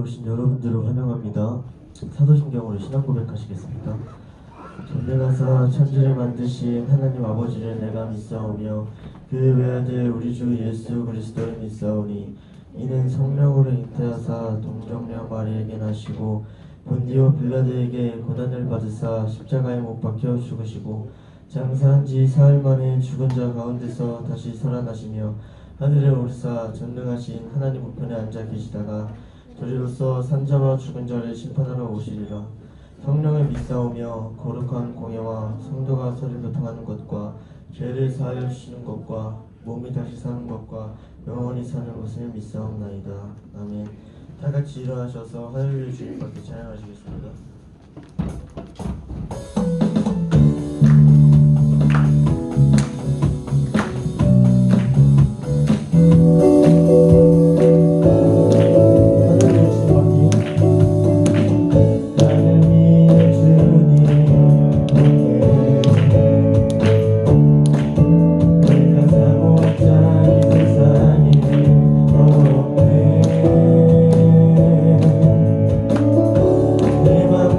오신 여러분들을 환영합니다. 사도신경으로 신앙 고백하시겠습니다. 전능하사 천지를 만드신 하나님 아버지를 내가 믿사오며 그 외아들 우리 주 예수 그리스도를 믿사오니 이는 성령으로 잉태하사 동정녀 마리에게 나시고 본디오 빌라드에게 고난을 받으사 십자가에 못 박혀 죽으시고 장사한 지 사흘 만에 죽은 자 가운데서 다시 살아나시며 하늘에 오르사 전능하신 하나님 우편에 앉아 계시다가 저리로서 산자와 죽은 자를 심판하러 오시리라. 성령을 믿사오며 거룩한 공예와 성도가 서로 교통하는 것과 죄를 사하여 주시는 것과 몸이 다시 사는 것과 영원히 사는 것을 믿사옵나이다. 아멘. 다같이 일어나셔서 하늘을 주님께 찬양하시겠습니다. 내 맘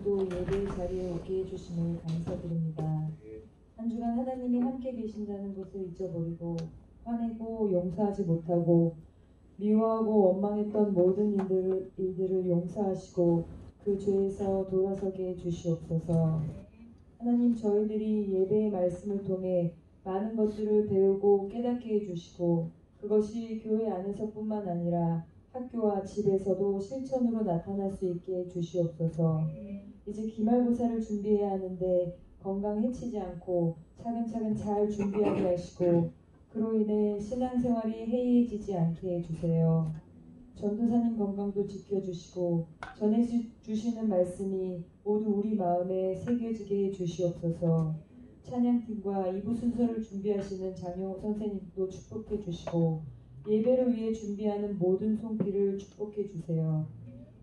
오늘도 예배 자리에 오게 해주심을 감사드립니다. 한 주간 하나님이 함께 계신다는 것을 잊어버리고 화내고 용서하지 못하고 미워하고 원망했던 모든 일들을 용서하시고 그 죄에서 돌아서게 해주시옵소서. 하나님, 저희들이 예배의 말씀을 통해 많은 것들을 배우고 깨닫게 해주시고 그것이 교회 안에서뿐만 아니라 학교와 집에서도 실천으로 나타날 수 있게 해주시옵소서. 이제 기말고사를 준비해야 하는데 건강 해치지 않고 차근차근 잘 준비하게 하시고 그로 인해 신앙생활이 해이해지지 않게 해주세요. 전도사님 건강도 지켜주시고 전해주시는 말씀이 모두 우리 마음에 새겨지게 해주시옵소서. 찬양팀과 2부 순서를 준비하시는 장영호 선생님도 축복해 주시고 예배를 위해 준비하는 모든 손길을 축복해 주세요.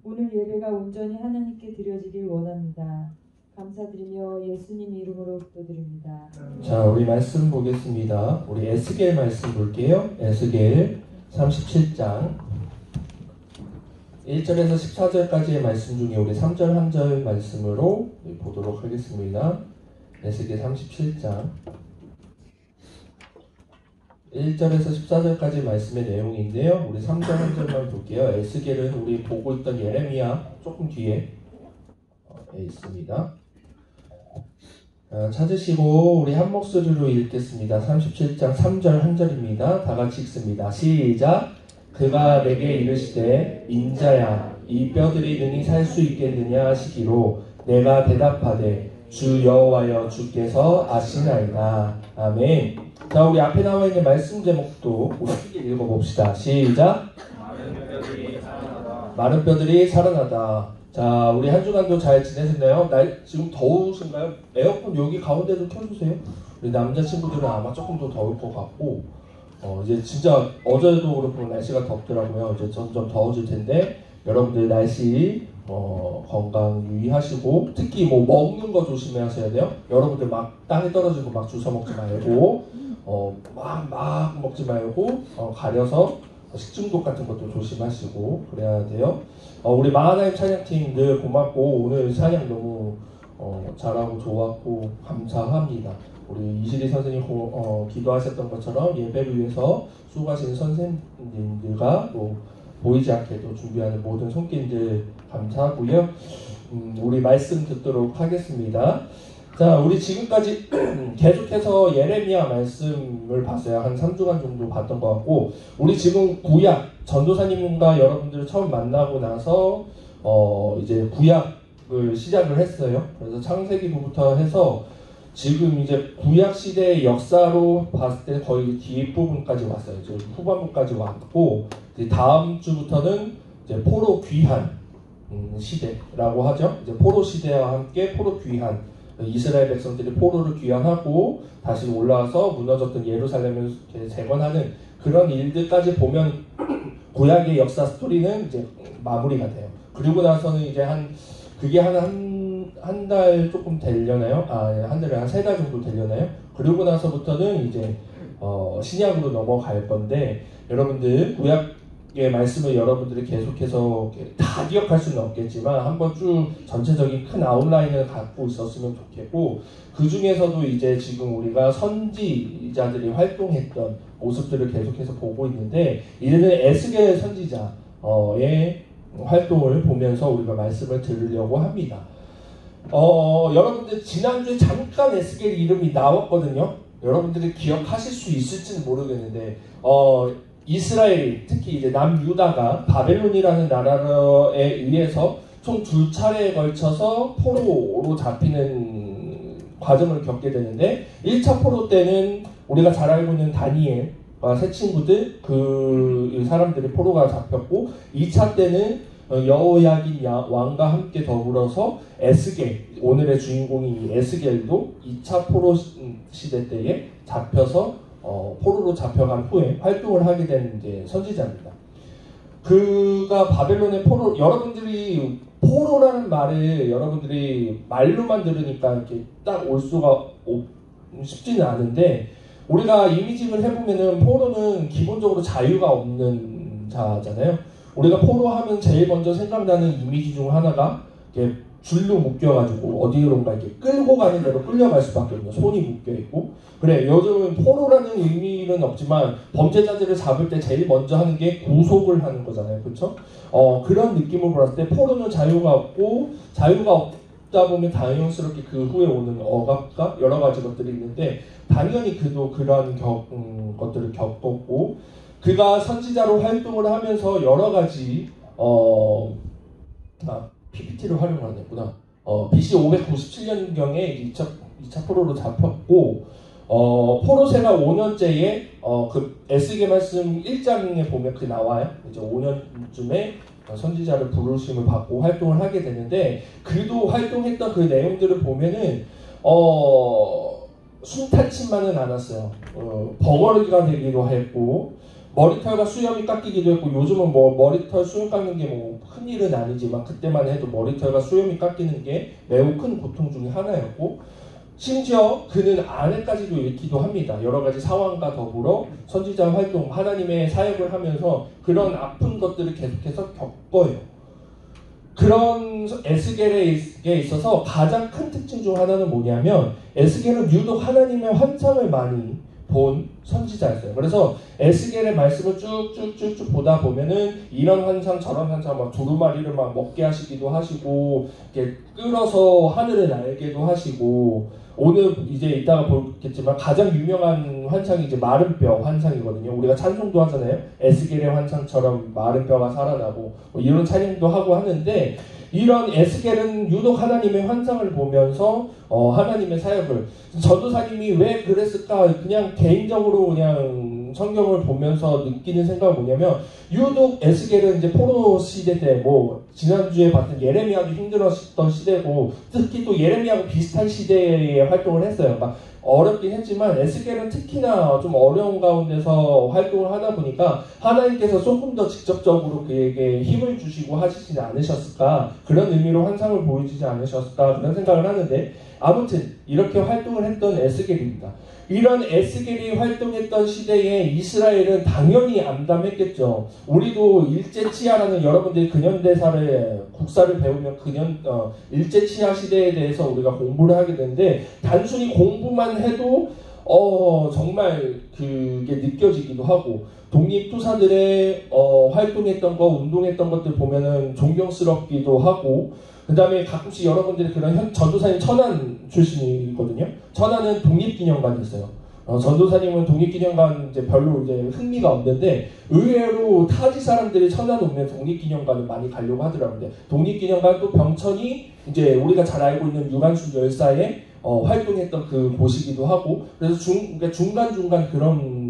오늘 예배가 온전히 하나님께 드려지길 원합니다. 감사드리며 예수님 이름으로 기도드립니다. 자, 우리 말씀 보겠습니다. 우리 에스겔 말씀 볼게요. 에스겔 37장 1절에서 14절까지의 말씀 중에 우리 3절 한 절 말씀으로 보도록 하겠습니다. 에스겔 37장 1절에서 14절까지 말씀의 내용인데요. 우리 3절 한 절만 볼게요. 에스겔은 우리 보고 있던 예레미야 조금 뒤에 있습니다. 찾으시고 우리 한 목소리로 읽겠습니다. 37장 3절 한 절입니다. 다 같이 읽습니다. 시작. 그가 내게 이르시되 인자야 이 뼈들이 능히 살 수 있겠느냐 하시기로 내가 대답하되 주 여호와여 주께서 아시나이다. 아멘. 자, 우리 앞에 나와 있는 말씀 제목도 우리 읽어봅시다. 시작. 마른 뼈들이 살아나다. 자, 우리 한 주간도 잘 지내셨나요? 지금 더우신가요? 에어컨 여기 가운데도 켜주세요. 우리 남자친구들은 아마 조금 더 더울 것 같고 이제 진짜 어제도 그렇고 날씨가 덥더라고요. 이제 점점 더워질 텐데 여러분들 날씨 건강 유의하시고 특히 뭐 먹는 거 조심하셔야 돼요. 여러분들 막 땅에 떨어지고 막 주워 먹지 말고 막 먹지 말고 가려서 식중독 같은 것도 조심하시고 그래야 돼요. 우리 마하나임 찬양팀 늘 고맙고 오늘 찬양 너무 잘하고 좋았고 감사합니다. 우리 이시리 선생님 기도하셨던 것처럼 예배를 위해서 수고하시는 선생님들과 또 보이지 않게도 준비하는 모든 손길들 감사하고요. 우리 말씀 듣도록 하겠습니다. 자, 우리 지금까지 계속해서 예레미야 말씀을 봤어요. 한 3주간 정도 봤던 것 같고 우리 지금 구약 전도사님과 여러분들을 처음 만나고 나서 이제 구약을 시작을 했어요. 그래서 창세기부터 해서 지금 이제 구약 시대의 역사로 봤을 때 거의 뒷부분까지 왔어요. 이제 후반부까지 왔고 이제 다음 주부터는 이제 포로 귀환 시대라고 하죠. 이제 포로 시대와 함께 포로 귀환 이스라엘 백성들이 포로를 귀환하고 다시 올라와서 무너졌던 예루살렘을 재건하는 그런 일들까지 보면 구약의 역사 스토리는 이제 마무리가 돼요. 그리고 나서는 이제 그게 한 달 조금 되려나요? 한 달에 한 3달 정도 되려나요? 그리고 나서부터는 이제 신약으로 넘어갈 건데 여러분들 구약의 말씀을 여러분들이 계속해서 다 기억할 수는 없겠지만 한번 쭉 전체적인 큰 아웃라인을 갖고 있었으면 좋겠고 그 중에서도 이제 지금 우리가 선지자들이 활동했던 모습들을 계속해서 보고 있는데 이제는 에스겔 선지자의 활동을 보면서 우리가 말씀을 들으려고 합니다. 여러분들 지난주에 잠깐 에스겔 이름이 나왔거든요. 여러분들이 기억하실 수 있을지는 모르겠는데 이스라엘 특히 이제 남유다가 바벨론이라는 나라에 의해서 총 2차례에 걸쳐서 포로로 잡히는 과정을 겪게 되는데 1차 포로 때는 우리가 잘 알고 있는 다니엘과 세 친구들 그 사람들이 포로가 잡혔고 2차 때는 여호야긴 왕과 함께 더불어서 에스겔 오늘의 주인공인 에스겔도 2차 포로 시대 때에 잡혀서 포로로 잡혀간 후에 활동을 하게 된 이제 선지자입니다. 그가 바벨론의 포로 여러분들이 포로라는 말을 여러분들이 말로만 들으니까 이렇게 딱 올 수가 쉽지는 않은데 우리가 이미징을 해보면은 포로는 기본적으로 자유가 없는 자잖아요. 우리가 포로하면 제일 먼저 생각나는 이미지 중 하나가 줄로 묶여가지고 어디론가 이렇게 끌고 가는 대로 끌려갈 수밖에 없는 손이 묶여있고 그래 요즘은 포로라는 의미는 없지만 범죄자들을 잡을 때 제일 먼저 하는 게 구속을 하는 거잖아요. 그렇죠? 그런 느낌을 받았을 때 포로는 자유가 없고 자유가 없다 보면 당연스럽게 그 후에 오는 억압과 여러 가지 것들이 있는데 당연히 그도 그런 것들을 겪었고 그가 선지자로 활동을 하면서 여러 가지 PPT를 활용을 안 했구나. BC 597년경에 2차 포로로 잡혔고 포로세가 5년째에 그 에스겔 말씀 1장에 보면 그 나와요. 이제 5년쯤에 선지자를 부르심을 받고 활동을 하게 되는데 그도 활동했던 그 내용들을 보면은 순탄치만은 않았어요. 버거리가 되기도 했고 머리털과 수염이 깎이기도 했고 요즘은 뭐 머리털 수염 깎는 게 뭐 큰일은 아니지만 그때만 해도 머리털과 수염이 깎이는 게 매우 큰 고통 중에 하나였고 심지어 그는 아내까지도 잃기도 합니다. 여러 가지 상황과 더불어 선지자 활동, 하나님의 사역을 하면서 그런 아픈 것들을 계속해서 겪어요. 그런 에스겔에 있어서 가장 큰 특징 중 하나는 뭐냐면 에스겔은 유독 하나님의 환상을 많이 본 선지자였어요. 그래서 에스겔의 말씀을 쭉쭉쭉쭉 보다 보면은 이런 환상 저런 환상 막 두루마리를 막 먹게 하시기도 하시고 이렇게 끌어서 하늘을 날게도 하시고 오늘 이제 이따가 보겠지만 가장 유명한 환상이 이제 마른 뼈 환상이거든요. 우리가 찬송도 하잖아요. 에스겔의 환상처럼 마른 뼈가 살아나고 뭐 이런 찬양도 하고 하는데 이런 에스겔은 유독 하나님의 환상을 보면서 하나님의 사역을 전도사님이 왜 그랬을까 그냥 개인적으로 그냥 성경을 보면서 느끼는 생각은 뭐냐면 유독 에스겔은 이제 포로 시대 때 뭐 지난주에 봤던 예레미야도 힘들었던 시대고 특히 또 예레미야하고 비슷한 시대에 활동을 했어요. 막 어렵긴 했지만 에스겔은 특히나 좀 어려운 가운데서 활동을 하다 보니까 하나님께서 조금 더 직접적으로 그에게 힘을 주시고 하시지 않으셨을까 그런 의미로 환상을 보여주지 않으셨을까 그런 생각을 하는데 아무튼 이렇게 활동을 했던 에스겔입니다. 이런 에스겔이 활동했던 시대에 이스라엘은 당연히 암담했겠죠. 우리도 일제치하라는 여러분들이 근현대사를 국사를 배우면 일제치하 시대에 대해서 우리가 공부를 하게 되는데 단순히 공부만 해도 정말 그게 느껴지기도 하고 독립투사들의 활동했던 거 운동했던 것들 보면은 존경스럽기도 하고 그 다음에 가끔씩 여러분들이 그런 전도사님 천안 출신이거든요. 천안은 독립기념관이 있어요. 전도사님은 독립기념관 이제 별로 이제 흥미가 없는데 의외로 타지 사람들이 천안 오면 독립기념관을 많이 가려고 하더라고요. 독립기념관 또 병천이 이제 우리가 잘 알고 있는 유관순 열사의 활동했던 그 곳이기도 하고 그래서 그러니까 중간중간 그런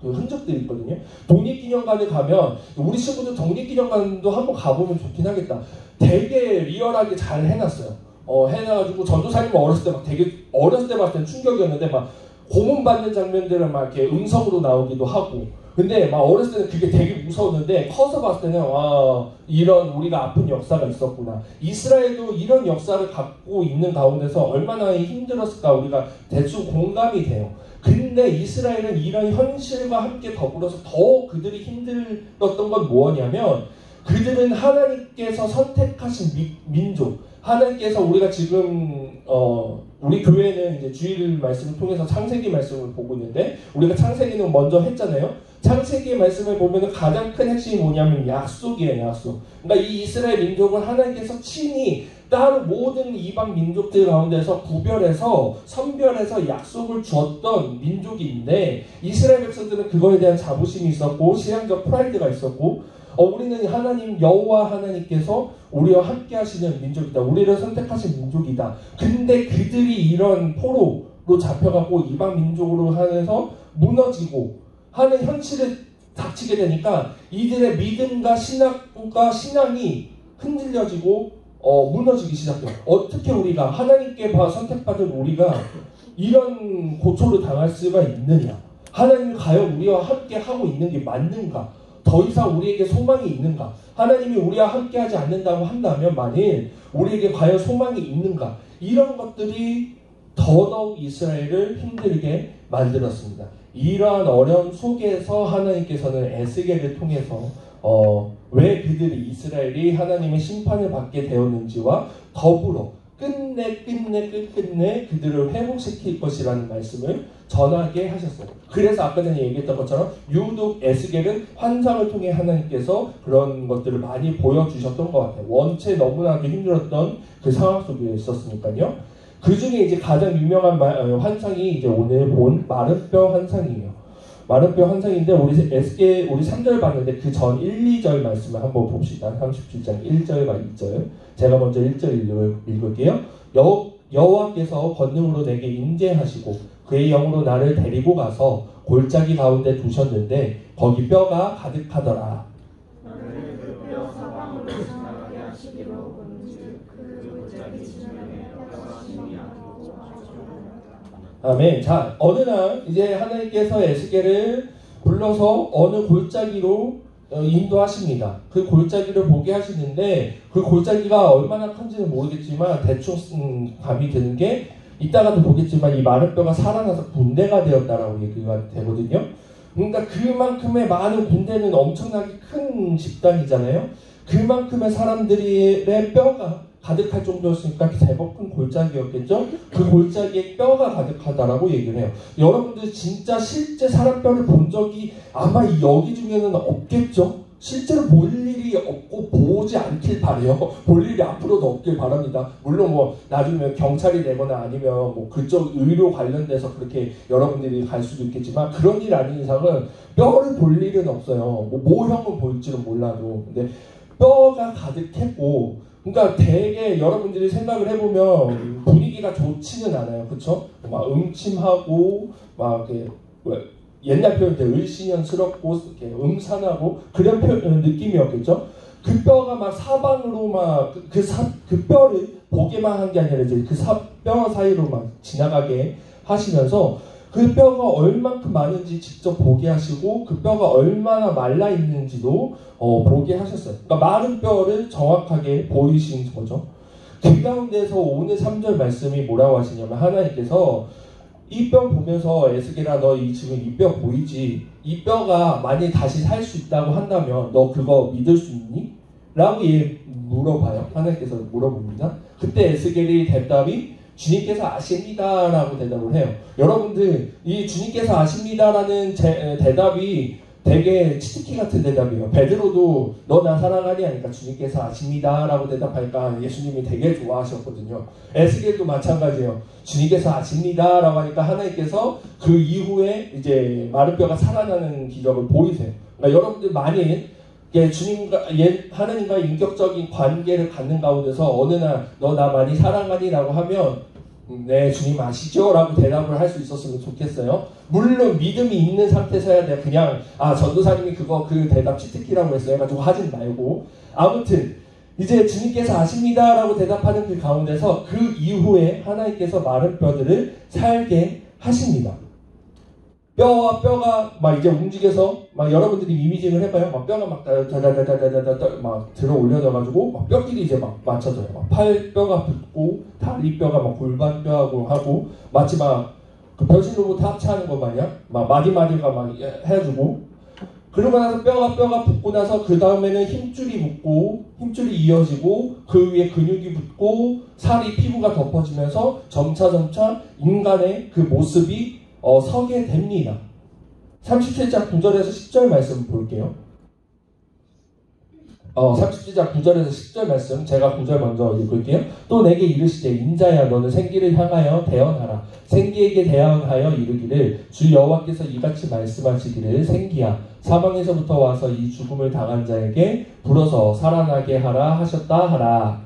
그 흔적들이 있거든요. 독립기념관에 가면 우리 친구들 독립기념관도 한번 가보면 좋긴 하겠다. 되게 리얼하게 잘 해놨어요. 해놔가지고 전도사님 어렸을 때 막 되게 어렸을 때 봤을 땐 충격이었는데 막 고문 받는 장면들은 막 이렇게 음성으로 나오기도 하고 근데 막 어렸을 때는 그게 되게 무서웠는데 커서 봤을 때는 이런 우리가 아픈 역사가 있었구나. 이스라엘도 이런 역사를 갖고 있는 가운데서 얼마나 힘들었을까 우리가 대충 공감이 돼요. 근데 이스라엘은 이런 현실과 함께 더불어서 더 그들이 힘들었던 건 뭐냐면 그들은 하나님께서 선택하신 민족 하나님께서 우리가 지금 우리 교회는 이제 주일 말씀을 통해서 창세기 말씀을 보고 있는데 우리가 창세기는 먼저 했잖아요. 창세기의 말씀을 보면 가장 큰 핵심이 뭐냐면 약속이에요. 약속. 그러니까 이 이스라엘 민족은 하나님께서 친히 따로 모든 이방 민족들 가운데서 구별해서 선별해서 약속을 주었던 민족인데 이스라엘 백성들은 그거에 대한 자부심이 있었고 신앙적 프라이드가 있었고 우리는 하나님 여호와 하나님께서 우리와 함께 하시는 민족이다. 우리를 선택하신 민족이다. 근데 그들이 이런 포로로 잡혀가고 이방 민족으로 하면서 무너지고 하는 현실을 닥치게 되니까 이들의 믿음과 신앙이 흔들려지고 무너지기 시작해요. 어떻게 우리가 하나님께 선택받은 우리가 이런 고초를 당할 수가 있느냐? 하나님이 과연 우리와 함께 하고 있는 게 맞는가? 더 이상 우리에게 소망이 있는가? 하나님이 우리와 함께 하지 않는다고 한다면 만일 우리에게 과연 소망이 있는가? 이런 것들이 더더욱 이스라엘을 힘들게 만들었습니다. 이러한 어려움 속에서 하나님께서는 에스겔을 통해서 왜 그들이 이스라엘이 하나님의 심판을 받게 되었는지와 더불어 끝내 그들을 회복시킬 것이라는 말씀을 전하게 하셨어요. 그래서 아까 전에 얘기했던 것처럼 유독 에스겔은 환상을 통해 하나님께서 그런 것들을 많이 보여주셨던 것 같아요. 원체 너무나도 힘들었던 그 상황 속에 있었으니까요. 그 중에 이제 가장 유명한 환상이 이제 오늘 본 마른 뼈 환상이에요. 마른 뼈 환상인데 우리 3절 봤는데 그 전 1, 2절 말씀을 한번 봅시다. 37장 1절과 2절. 제가 먼저 1절 읽을게요. 여호와께서 권능으로 내게 임재하시고 그의 영으로 나를 데리고 가서 골짜기 가운데 두셨는데 거기 뼈가 가득하더라. 아멘. 자, 어느 날 이제 하나님께서 에스겔을 불러서 어느 골짜기로 인도하십니다. 그 골짜기를 보게 하시는데 그 골짜기가 얼마나 큰지는 모르겠지만 대충 감이 드는 게 이따가도 보겠지만 이 마른 뼈가 살아나서 군대가 되었다라고 얘기가 되거든요. 그러니까 그만큼의 많은 군대는 엄청나게 큰 집단이잖아요. 그만큼의 사람들의 뼈가 가득할 정도였으니까 제법 큰 골짜기였겠죠. 그 골짜기에 뼈가 가득하다라고 얘기를 해요. 여러분들 진짜 실제 사람 뼈를 본 적이 아마 여기 중에는 없겠죠. 실제로 볼 일이 없고 보지 않길 바래요. 볼 일이 앞으로도 없길 바랍니다. 물론 뭐 나중에 경찰이 되거나 아니면 뭐 그쪽 의료 관련돼서 그렇게 여러분들이 갈 수도 있겠지만 그런 일 아닌 이상은 뼈를 볼 일은 없어요. 뭐 모형은 볼지는 몰라도. 근데 뼈가 가득했고 그러니까 되게 여러분들이 생각을 해보면 분위기가 좋지는 않아요. 그쵸? 막 음침하고 막 이렇게 옛날 표현 때 을씨년스럽고 이렇게 음산하고 그런 느낌이었겠죠. 그 뼈가 막 사방으로 막 그 뼈를 보게만 한 게 아니라 이제 그 뼈 사이로 막 지나가게 하시면서 그 뼈가 얼만큼 많은지 직접 보게 하시고 그 뼈가 얼마나 말라 있는지도 보게 하셨어요. 그러니까 마른 뼈를 정확하게 보이신 거죠. 그 가운데서 오늘 3절 말씀이 뭐라고 하시냐면 하나님께서 이 뼈 보면서 에스겔아 너 지금 이 뼈 보이지? 이 뼈가 만약에 다시 살 수 있다고 한다면 너 그거 믿을 수 있니? 라고 물어봐요. 하나님께서 물어봅니다. 그때 에스겔이 대답이 주님께서 아십니다 라고 대답을 해요. 여러분들 이 주님께서 아십니다라는 대답이 되게 치트키 같은 대답이에요. 베드로도 너 나 사랑하니 하니까 주님께서 아십니다 라고 대답하니까 예수님이 되게 좋아하셨거든요. 에스겔도 마찬가지예요. 주님께서 아십니다 라고 하니까 하나님께서 그 이후에 이제 마른 뼈가 살아나는 기적을 보이세요. 그러니까 여러분들 많이 주님과 하나님과 인격적인 관계를 갖는 가운데서 어느 날 너 나 많이 사랑하니 라고 하면 네 주님 아시죠? 라고 대답을 할 수 있었으면 좋겠어요. 물론 믿음이 있는 상태에서야 돼. 그냥 전도사님이 그 대답 치트키라고 했어요 해가지고 하진 말고 아무튼 이제 주님께서 아십니다 라고 대답하는 그 가운데서 그 이후에 하나님께서 마른 뼈들을 살게 하십니다. 뼈와 뼈가 막 이제 움직여서 막 여러분들이 이미징을 해봐요. 막 뼈가 막 다다다다다다다 막 들어 올려져가지고 막 뼈끼리 이제 막 맞춰져요. 막 팔뼈가 붙고 다리 뼈가 막 골반 뼈하고 하고 마치 막 그 변신 로봇 합체하는 것 마냥 막 마디마디가 막 해주고 그러고 나서 뼈가 붙고 나서 그 다음에는 힘줄이 붙고 힘줄이 이어지고 그 위에 근육이 붙고 살이 피부가 덮어지면서 점차 인간의 그 모습이 서게 됩니다. 37장 9절에서 10절 말씀 볼게요. 37장 9절에서 10절 말씀 제가 9절 먼저 읽을게요. 또 내게 이르시되 인자야 너는 생기를 향하여 대언하라. 생기에게 대언하여 이르기를 주 여호와께서 이같이 말씀하시기를 생기야 사방에서부터 와서 이 죽음을 당한 자에게 불어서 살아나게 하라 하셨다 하라.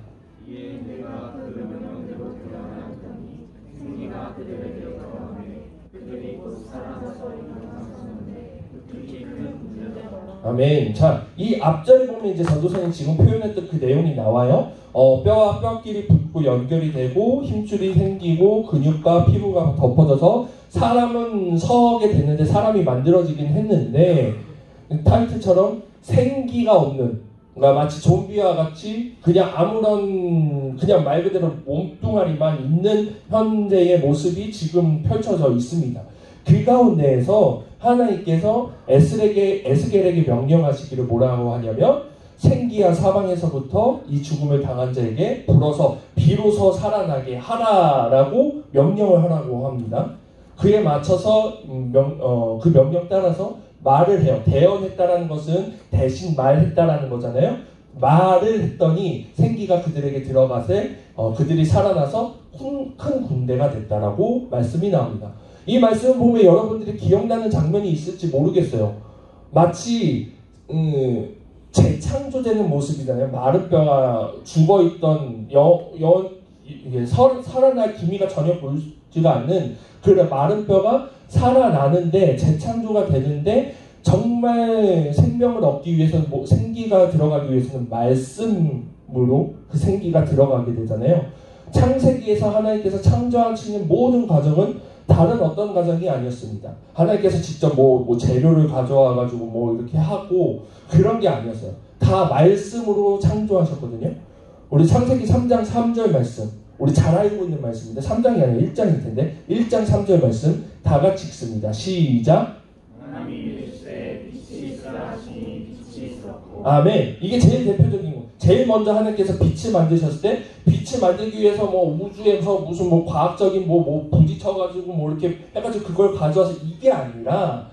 아멘. 자, 이 앞절에 보면 이제 전도사님 지금 표현했던 그 내용이 나와요. 뼈와 뼈끼리 붙고 연결이 되고 힘줄이 생기고 근육과 피부가 덮어져서 사람은 서게 됐는데 사람이 만들어지긴 했는데 타이틀처럼 생기가 없는 그러니까 마치 좀비와 같이 그냥 그냥 말 그대로 몸뚱아리만 있는 현재의 모습이 지금 펼쳐져 있습니다. 그 가운데에서 하나님께서 에스겔에게 명령하시기를 뭐라고 하냐면 생기야 사방에서부터 이 죽음을 당한 자에게 불어서 비로소 살아나게 하라라고 명령을 하라고 합니다. 그에 맞춰서 그 명령 따라서 말을 해요. 대언했다라는 것은 대신 말했다라는 거잖아요. 말을 했더니 생기가 그들에게 들어가세 그들이 살아나서 큰 군대가 됐다라고 말씀이 나옵니다. 이 말씀을 보면 여러분들이 기억나는 장면이 있을지 모르겠어요. 마치 재창조되는 모습이잖아요. 마른 뼈가 죽어있던 살아날 기미가 전혀 보이지가 않는 그런 마른 뼈가 살아나는데 재창조가 되는데 정말 생명을 얻기 위해서는 생기가 들어가기 위해서는 말씀으로 그 생기가 들어가게 되잖아요. 창세기에서 하나님께서 창조하시는 모든 과정은 다른 어떤 과정이 아니었습니다. 하나님께서 직접 뭐 재료를 가져와 가지고 뭐 이렇게 하고 그런 게 아니었어요. 다 말씀으로 창조하셨거든요. 우리 창세기 3장 3절 말씀, 우리 잘 알고 있는 말씀인데 3장이 아니라 1장일 텐데 1장 3절 말씀 다 같이 읽습니다. 시작. 아멘. 이게 제일 대표적인 거. 제일 먼저 하나님께서 빛을 만드셨을 때 빛을 만들기 위해서 뭐 우주에서 무슨 뭐 과학적인 뭐 부딪혀가지고 뭐 이렇게 해가지고 그걸 가져와서 이게 아니라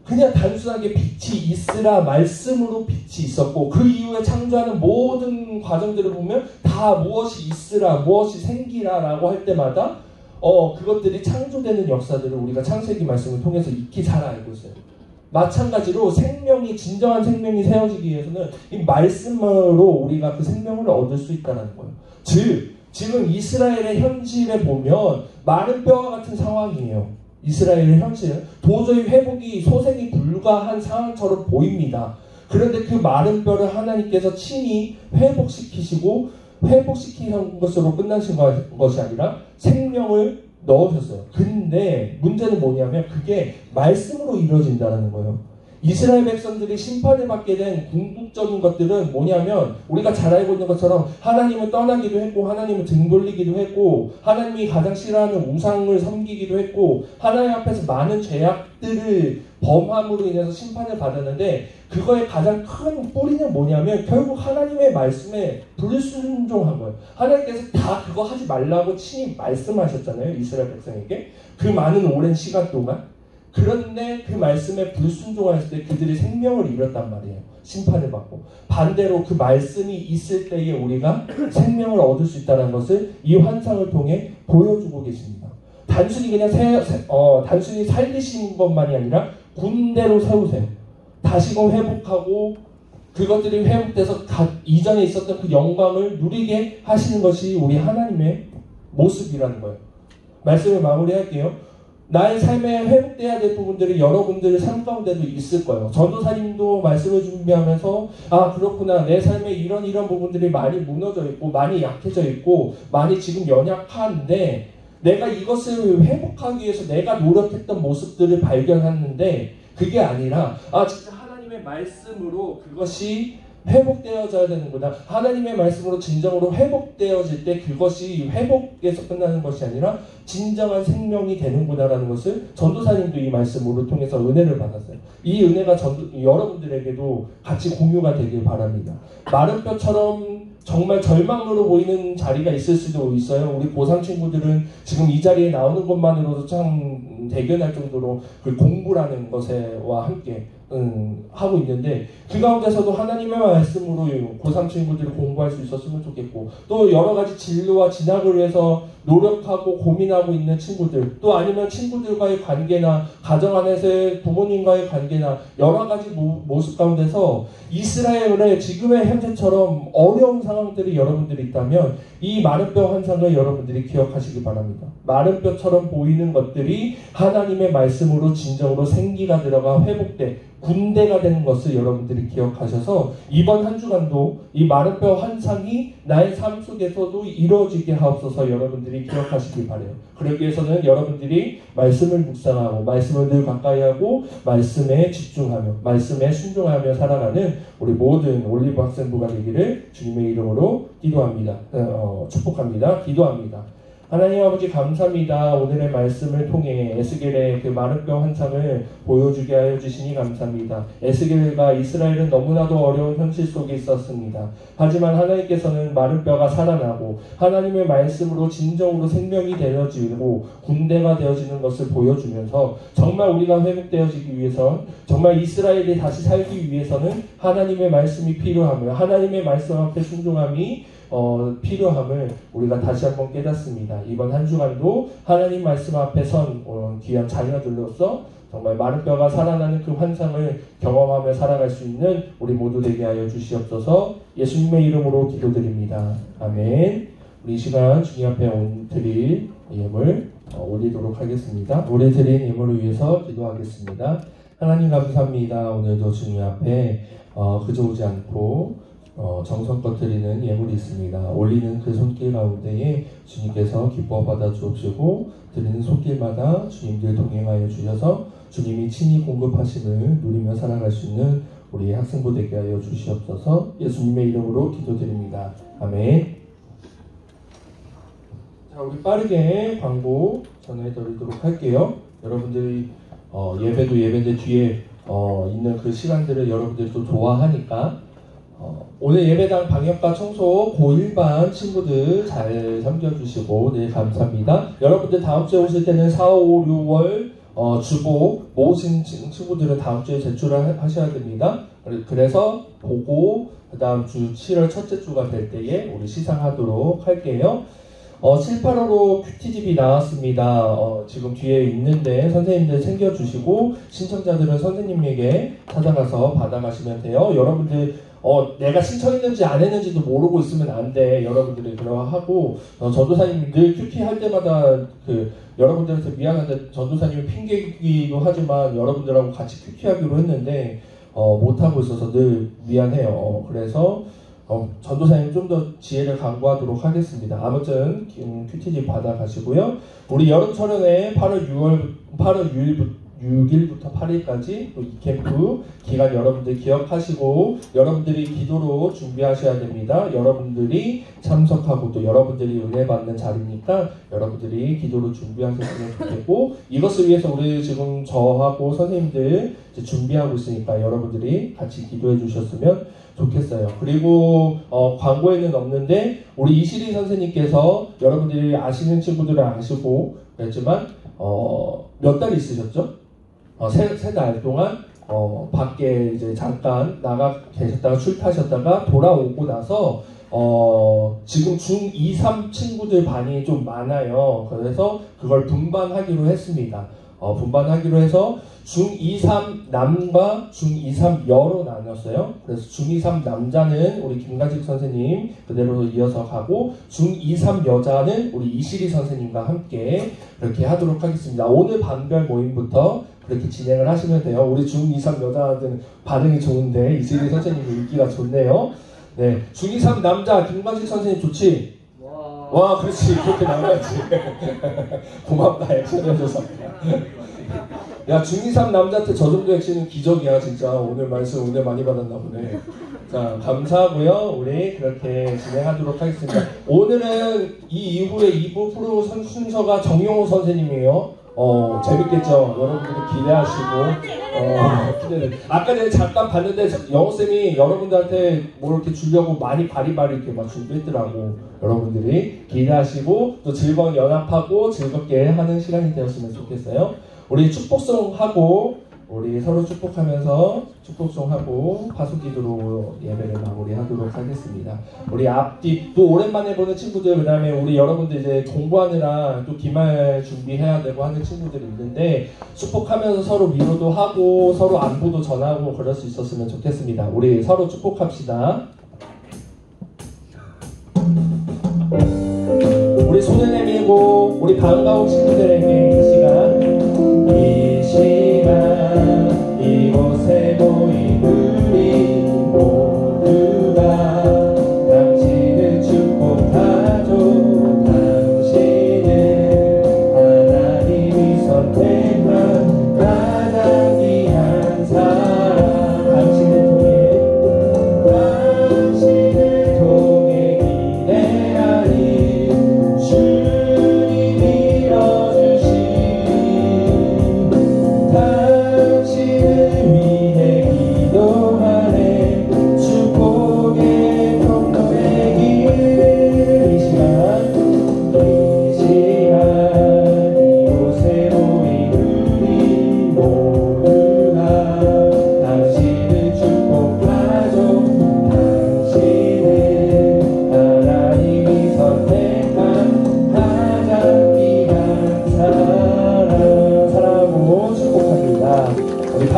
그냥 단순하게 빛이 있으라 말씀으로 빛이 있었고 그 이후에 창조하는 모든 과정들을 보면 다 무엇이 있으라 무엇이 생기라라고 할 때마다 그것들이 창조되는 역사들을 우리가 창세기 말씀을 통해서 익히 잘 알고 있어요. 마찬가지로 진정한 생명이 세워지기 위해서는 이 말씀으로 우리가 그 생명을 얻을 수 있다는 거예요. 지금 이스라엘의 현실에 보면 마른 뼈와 같은 상황이에요. 이스라엘의 현실은 도저히 회복이 소생이 불가한 상황처럼 보입니다. 그런데 그 마른 뼈를 하나님께서 친히 회복시키시고 회복시키는 것으로 끝나신 것이 아니라 생명을 넣으셨어요. 근데 문제는 뭐냐면 그게 말씀으로 이루어진다는 거예요. 이스라엘 백성들이 심판을 받게 된 궁극적인 것들은 뭐냐면 우리가 잘 알고 있는 것처럼 하나님을 떠나기도 했고 하나님을 등 돌리기도 했고 하나님이 가장 싫어하는 우상을 섬기기도 했고 하나님 앞에서 많은 죄악들을 범함으로 인해서 심판을 받았는데 그거의 가장 큰 뿌리는 뭐냐면 결국 하나님의 말씀에 불순종한 거예요. 하나님께서 다 그거 하지 말라고 친히 말씀하셨잖아요. 이스라엘 백성에게 그 많은 오랜 시간 동안. 그런데 그 말씀에 불순종했을 때 그들이 생명을 잃었단 말이에요. 심판을 받고. 반대로 그 말씀이 있을 때에 우리가 생명을 얻을 수 있다는 것을 이 환상을 통해 보여주고 계십니다. 단순히 그냥 단순히 살리시는 것만이 아니라 군대로 세우세요. 다시금 회복하고 그것들이 회복돼서 이전에 있었던 그 영광을 누리게 하시는 것이 우리 하나님의 모습이라는 거예요. 말씀을 마무리할게요. 나의 삶에 회복돼야 될 부분들이 여러분들 삶 가운데도 있을 거예요. 전도사님도 말씀을 준비하면서 그렇구나 내 삶에 이런 부분들이 많이 무너져 있고 많이 약해져 있고 많이 지금 연약한데 내가 이것을 회복하기 위해서 내가 노력했던 모습들을 발견했는데 그게 아니라 진짜 하나님의 말씀으로 그것이 회복되어져야 되는구나. 하나님의 말씀으로 진정으로 회복되어질 때 그것이 회복에서 끝나는 것이 아니라 진정한 생명이 되는구나라는 것을 전도사님도 이 말씀으로 통해서 은혜를 받았어요. 이 은혜가 여러분들에게도 같이 공유가 되길 바랍니다. 마른 뼈처럼 정말 절망으로 보이는 자리가 있을 수도 있어요. 우리 고3 친구들은 지금 이 자리에 나오는 것만으로도 참 대견할 정도로 그 공부라는 것에와 함께 하고 있는데 그 가운데서도 하나님의 말씀으로 고3 친구들이 공부할 수 있었으면 좋겠고 또 여러 가지 진로와 진학을 위해서 노력하고 고민하고 있는 친구들 또 아니면 친구들과의 관계나 가정 안에서의 부모님과의 관계나 여러 가지 모습 가운데서 이스라엘의 지금의 현재처럼 어려운 상황들이 여러분들이 있다면 이 마른 뼈 환상을 여러분들이 기억하시기 바랍니다. 마른 뼈처럼 보이는 것들이 하나님의 말씀으로 진정으로 생기가 들어가 회복돼 군대가 되는 것을 여러분들이 기억하셔서 이번 한 주간도 이 마른 뼈 환상이 나의 삶 속에서도 이루어지게 하옵소서 여러분들이 기억하시길 바라요. 그러기 위해서는 여러분들이 말씀을 묵상하고 말씀을 늘 가까이 하고 말씀에 집중하며 말씀에 순종하며 살아가는 우리 모든 올리브 학생부가 되기를 주님의 이름으로 기도합니다. 축복합니다. 기도합니다. 하나님 아버지 감사합니다. 오늘의 말씀을 통해 에스겔의 그 마른뼈 환상을 보여주게 하여 주시니 감사합니다. 에스겔과 이스라엘은 너무나도 어려운 현실 속에 있었습니다. 하지만 하나님께서는 마른뼈가 살아나고 하나님의 말씀으로 진정으로 생명이 되어지고 군대가 되어지는 것을 보여주면서 정말 우리가 회복되어지기 위해선 정말 이스라엘이 다시 살기 위해서는 하나님의 말씀이 필요하며 하나님의 말씀 앞에 순종함이 필요함을 우리가 다시 한번 깨닫습니다. 이번 한 주간도 하나님 말씀 앞에 선 귀한 자녀들로서 정말 마른 뼈가 살아나는 그 환상을 경험하며 살아갈 수 있는 우리 모두 되게 하여 주시옵소서. 예수님의 이름으로 기도드립니다. 아멘. 우리 이 시간 주님 앞에 드릴 예물 올리도록 하겠습니다. 우리 드린 예물을 위해서 기도하겠습니다. 하나님 감사합니다. 오늘도 주님 앞에 그저 오지 않고 정성껏 드리는 예물이 있습니다. 올리는 그 손길 가운데에 주님께서 기뻐 받아 주옵시고 드리는 손길마다 주님들 동행하여 주셔서 주님이 친히 공급하심을 누리며 살아갈 수 있는 우리 학생부 되게 하여 주시옵소서. 예수님의 이름으로 기도드립니다. 아멘. 자, 우리 빠르게 광고 전해드리도록 할게요. 여러분들이 예배도 예배인데 뒤에 있는 그 시간들을 여러분들이 또 좋아하니까 오늘 예배당 방역과 청소 고1반 친구들 잘 섬겨주시고 네 감사합니다. 여러분들 다음 주에 오실 때는 4, 5, 6월 주보 모으신 친구들은 다음 주에 제출을 하셔야 됩니다. 그래서 보고 그 다음 주 7월 첫째 주가 될 때에 우리 시상하도록 할게요. 7, 8호로 큐티집이 나왔습니다. 지금 뒤에 있는데 선생님들 챙겨주시고 신청자들은 선생님에게 찾아가서 받아가시면 돼요. 여러분들 내가 신청했는지 안 했는지도 모르고 있으면 안 돼. 여러분들이 그러하고 전도사님 늘 큐티 할 때마다 여러분들한테 미안한데 전도사님이 핑계기도 하지만 여러분들하고 같이 큐티하기로 했는데 못하고 있어서 늘 미안해요. 그래서 전도사님 좀 더 지혜를 강구하도록 하겠습니다. 아무튼 큐티집 받아가시고요. 우리 여름철연회 8월 6일부터 8일까지 또 이 캠프 기간 여러분들 기억하시고 여러분들이 기도로 준비하셔야 됩니다. 여러분들이 참석하고 또 여러분들이 은혜 받는 자리니까 여러분들이 기도로 준비하셨으면 좋겠고 이것을 위해서 우리 지금 저하고 선생님들 이제 준비하고 있으니까 여러분들이 같이 기도해 주셨으면 좋겠어요. 그리고 광고에는 없는데 우리 이시리 선생님께서 여러분들이 아시는 친구들은 아시고 그랬지만 몇 달 있으셨죠? 세 달 동안 밖에 이제 잠깐 나가 계셨다가 출타하셨다가 돌아오고 나서 지금 중2, 3 친구들 반이 좀 많아요. 그래서 그걸 분반하기로 했습니다. 분반하기로 해서 중2, 3 남과 중2, 3 여로 나눴어요. 그래서 중2, 3 남자는 우리 김가직 선생님 그대로 이어서 가고 중2, 3 여자는 우리 이시리 선생님과 함께 그렇게 하도록 하겠습니다. 오늘 반별 모임부터 그렇게 진행을 하시면 돼요. 우리 중2, 3 여자들은 반응이 좋은데 이시리 선생님이 인기가 좋네요. 네, 중2, 3 남자 김가직 선생님 좋지? 와, 그렇지. 그렇게 나와야지. 고맙다, 액션 해줘서. 야, 중2, 3 남자한테 저 정도 액션은 기적이야, 진짜. 오늘 말씀 은혜 많이 받았나 보네. 자, 감사하고요. 우리 그렇게 진행하도록 하겠습니다. 오늘은 이 이후에 2부 프로 순서가 정용호 선생님이에요. 재밌겠죠? 여러분들이 기대하시고. 아까 전에 잠깐 봤는데 영호쌤이 여러분들한테 뭐 이렇게 주려고 많이 바리바리 이렇게 막 준비했더라고. 여러분들이 기대하시고 또 즐거운 연합하고 즐겁게 하는 시간이 되었으면 좋겠어요. 우리 축복송 하고 우리 서로 축복하면서 축복송 하고 파수기도로 예배를 마무리하도록 하겠습니다. 우리 앞뒤 또 오랜만에 보는 친구들 그다음에 우리 여러분들 이제 공부하느라 또 기말 준비해야 되고 하는 친구들이 있는데 축복하면서 서로 위로도 하고 서로 안부도 전하고 그럴 수 있었으면 좋겠습니다. 우리 서로 축복합시다. 우리 손을 내밀고 우리 반가운 친구들에게 이 시간 이곳에 모인 우리 모두가 당신을 축복하죠. 당신은 하나님이 선택한 가장 귀한 사람. 당신을 통해 기대하리 주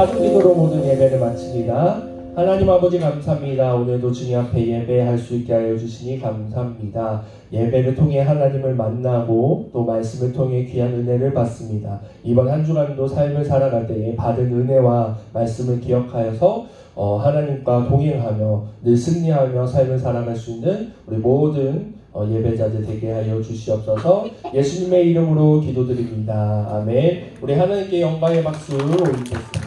작은 기도로 모든 예배를 마칩니다. 하나님 아버지 감사합니다. 오늘도 주님 앞에 예배할 수 있게 하여 주시니 감사합니다. 예배를 통해 하나님을 만나고 또 말씀을 통해 귀한 은혜를 받습니다. 이번 한 주간도 삶을 살아갈 때에 받은 은혜와 말씀을 기억하여서 하나님과 동행하며 늘 승리하며 삶을 살아갈 수 있는 우리 모든 예배자들 되게 하여 주시옵소서. 예수님의 이름으로 기도드립니다. 아멘. 우리 하나님께 영광의 박수 올리겠습니다.